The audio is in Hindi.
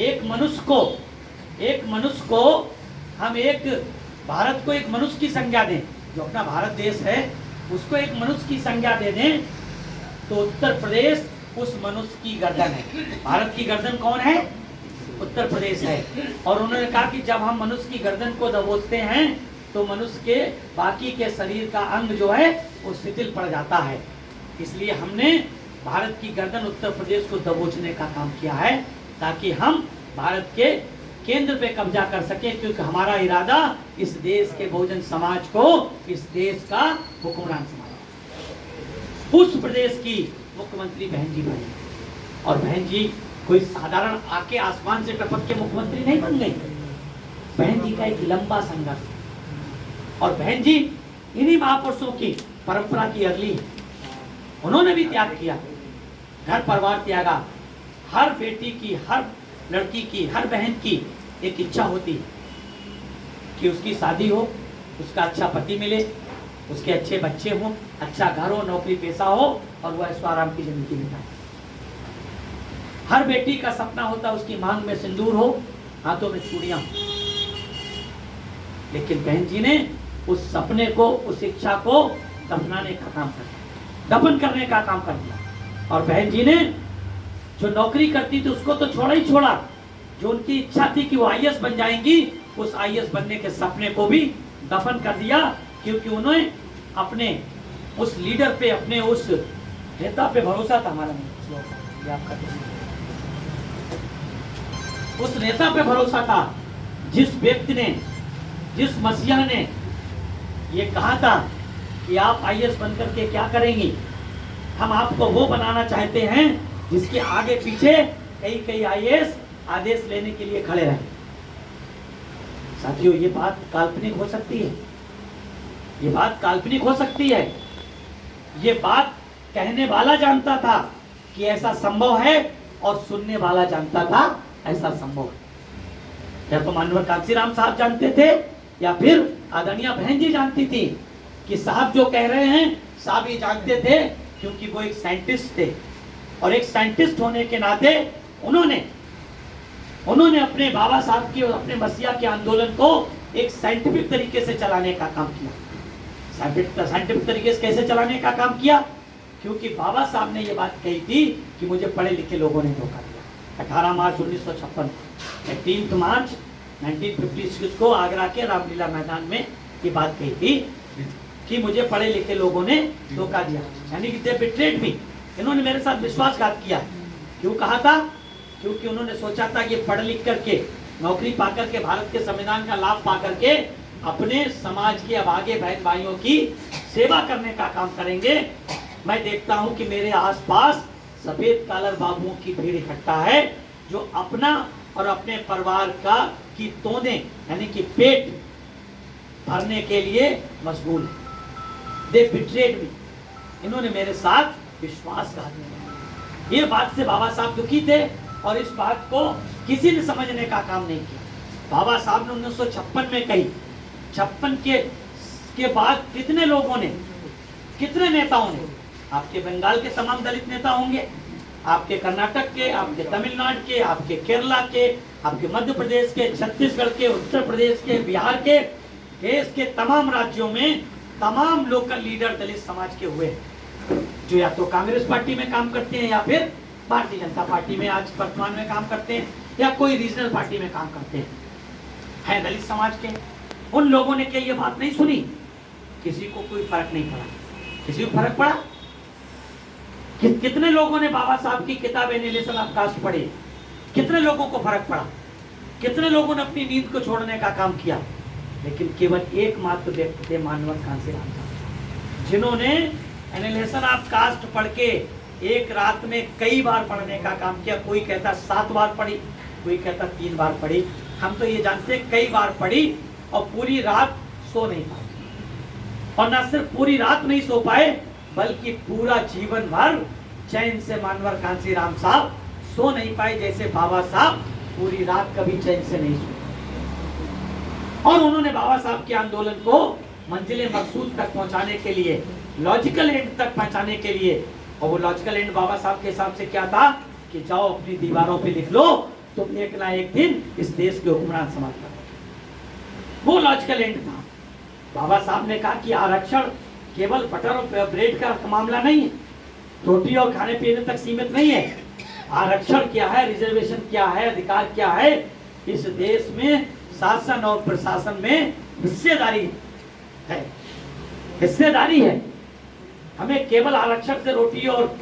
एक मनुष्य को हम एक भारत को एक मनुष्य की संज्ञा दें, जो अपना भारत देश है उसको एक मनुष्य की संज्ञा दे दें, तो उत्तर प्रदेश उस मनुष्य की गर्दन है। भारत की गर्दन कौन है? उत्तर प्रदेश है। और उन्होंने कहा कि जब हम मनुष्य की गर्दन को दबोचते हैं तो मनुष्य के बाकी के शरीर का अंग जो है वो शिथिल पड़ जाता है। इसलिए हमने भारत की गर्दन उत्तर प्रदेश को दबोचने का काम किया है, ताकि हम भारत के केंद्र पे कब्जा कर सके, क्योंकि हमारा इरादा इस देश के बहुजन समाज को इस देश का हुक्मरान समझना। उस प्रदेश की मुख्यमंत्री बहन जी बनी, और बहन जी कोई साधारण आके आसमान से टपक के मुख्यमंत्री नहीं बन गई। बहन जी का एक लंबा संघर्ष, और बहन जी इन्हीं महापुरुषों की परंपरा की अगली है। उन्होंने भी त्याग किया, घर परिवार त्यागा। हर बेटी की, हर लड़की की, हर बहन की एक इच्छा होती है कि उसकी शादी हो, उसका अच्छा पति मिले, उसके अच्छे बच्चे हों, अच्छा घर हो, नौकरी पेशा हो, और वह ऐशो आराम की जिंदगी बिताए। हर बेटी का सपना होता है उसकी मांग में सिंदूर हो, हाथों में चूड़ियां हो। लेकिन बहन जी ने उस सपने को, उस इच्छा को दफनाने का काम कर दिया, दफन करने का काम कर दिया। और बहन जी ने जो नौकरी करती थी उसको तो छोड़ा ही छोड़ा, जो उनकी इच्छा थी कि वो आईएएस बन जाएंगी, उस आईएएस बनने के सपने को भी दफन कर दिया, क्योंकि उन्होंने अपने उस लीडर पे, अपने उस नेता पे भरोसा था। हमारा नहीं, आपका उस नेता पे भरोसा था, जिस व्यक्ति ने, जिस मसीहा ने ये कहा था कि आप आईएएस बनकर के क्या करेंगी, हम आपको वो बनाना चाहते हैं जिसके आगे पीछे कई आईएएस आदेश लेने के लिए खड़े रहे। साथियों, ये बात काल्पनिक हो सकती है, ये बात काल्पनिक हो सकती है। ये बात कहने वाला जानता था कि ऐसा संभव है, और सुनने वाला जानता था ऐसा संभव है। या तो मानवर कांसीराम साहब जानते थे, या फिर आदरणीय बहन जी जानती थी कि साहब जो कह रहे हैं, साहब ये जानते थे, क्योंकि वो एक साइंटिस्ट थे। और एक साइंटिस्ट होने के नाते उन्होंने अपने बाबा साहब की और अपने मसीहा के आंदोलन को एक साइंटिफिक तरीके से चलाने का काम किया। साइंटिफिक तरीके से कैसे चलाने का काम किया? क्योंकि बाबा साहब ने ये बात कही थी कि मुझे पढ़े लिखे लोगों ने धोखा दिया। 18 मार्च 1956, 18 मार्च 1956 को आगरा के रामलीला मैदान में ये बात कही थी कि मुझे पढ़े लिखे लोगों ने धोखा दिया, यानी कि दे बिट्रेड मी। इन्होंने मेरे साथ विश्वासघात किया। क्यों कहा था? क्योंकि उन्होंने सोचा था कि पढ़ लिख करके, नौकरी पाकर के, भारत के संविधान का लाभ पाकर के अपने समाज के अभागे बहन भाइयों की सेवा करने का काम करेंगे। मैं देखता हूं कि मेरे आसपास सफेद कालर बाबुओं की भीड़ इकट्ठा है, जो अपना और अपने परिवार का की तोने, यानी कि पेट भरने के लिए मशगूल है। दे बिट्रेड मी। इन्होंने मेरे साथ विश्वासघात किया। ये बात से बाबा साहब दुखी थे, और इस बात को किसी ने समझने का काम नहीं किया। बाबा साहब ने 1956 में कही। 56 के बाद कितने लोगों ने, कितने नेताओं ने, आपके बंगाल के तमाम दलित नेता होंगे, आपके कर्नाटक के, आपके तमिलनाडु के, आपके केरला के, आपके मध्य प्रदेश के, छत्तीसगढ़ के, उत्तर प्रदेश के, बिहार के, देश के तमाम राज्यों में तमाम लोकल लीडर दलित समाज के हुए, जो या तो कांग्रेस पार्टी में काम करते हैं, या फिर भारतीय जनता पार्टी में आज वर्तमान में काम करते हैं, या कोई रीजनल पार्टी में काम करते हैं दलित समाज के। उन लोगों ने क्या ये बात नहीं सुनी? किसी को कोई फर्क नहीं पड़ा। किसी को फर्क पड़ा? कितने लोगों ने बाबा साहब की किताब एनिहिलेशन ऑफ कास्ट पढ़ी? कितने लोगों को फर्क पड़ा? कितने लोगों ने अपनी नींद को छोड़ने का काम किया? लेकिन केवल एकमात्र व्यक्ति थे, मानवर कांसीराम साहब, जिन्होंने एनिहिलेशन ऑफ कास्ट पढ़ के एक रात में कई बार पढ़ने का काम किया। कोई कहता 7 बार पढ़ी, कोई कहता 3 बार पढ़ी। हम तो ये जानते कई बार पढ़ी, और पूरी रात सो नहीं पाए। और न सिर्फ पूरी रात नहीं सो पाए, बल्कि पूरा जीवन भर चैन से मानवर कांसीराम साहब सो नहीं पाए, जैसे बाबा साहब पूरी रात कभी चैन से नहीं सोए। और उन्होंने बाबा साहब के आंदोलन को मंजिले मकसूद तक पहुंचाने के लिए, लॉजिकल एंड तक पहुंचाने के लिए, और वो लॉजिकल एंड बाबा साहब के हिसाब से क्या था कि जाओ अपनी दीवारों पे लिख लो तुम एक ना एक दिन इस देश के हुक्मरान संभाल कर। वो लॉजिकल एंड था। बाबा साहब ने कहा कि आरक्षण केवल बटर और ब्रेड का मामला नहीं है, रोटी और खाने पीने तक सीमित नहीं है। आरक्षण क्या है, रिजर्वेशन क्या है, अधिकार क्या है, इस देश में शासन और प्रशासन में हिस्सेदारी है, हिस्सेदारी है। हमें केवल आरक्षण से रोटी और